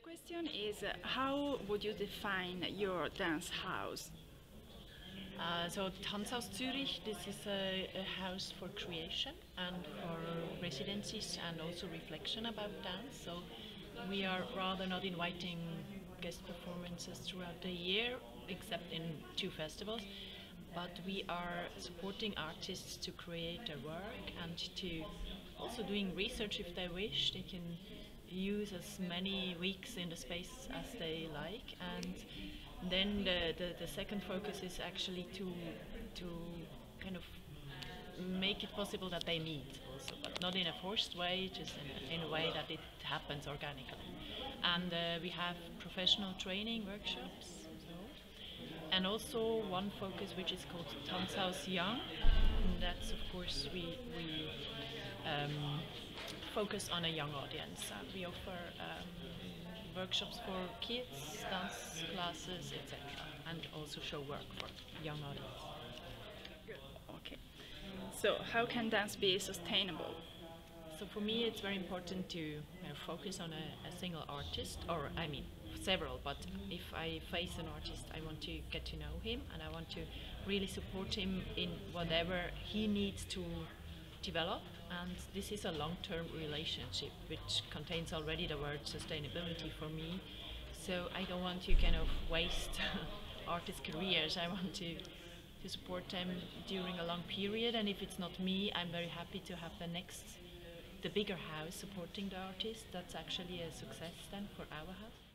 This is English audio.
question is how would you define your dance house? So Tanzhaus Zurich, this is a house for creation and for residencies and also reflection about dance. So we are rather not inviting guest performances throughout the year, except in 2 festivals, but we are supporting artists to create their work and to also doing research if they wish. They can use as many weeks in the space as they like, and then the second focus is actually to kind of make it possible that they meet also, but not in a forced way, just in a way that it happens organically. And we have professional training workshops, and also one focus which is called Tanzhaus Young. And that's of course we focus on a young audience. We offer workshops for kids, dance classes, etc., and also show work for young audience. Good. Okay. So how can dance be sustainable? So for me it's very important to focus on a single artist, or I mean several, but if I face an artist I want to get to know him and I want to really support him in whatever he needs to develop, and this is a long-term relationship which contains already the word sustainability for me. So I don't want to kind of waste artist careers. I want to support them during a long period, and if it's not me, I'm very happy to have the bigger house supporting the artist. That's actually a success then for our house.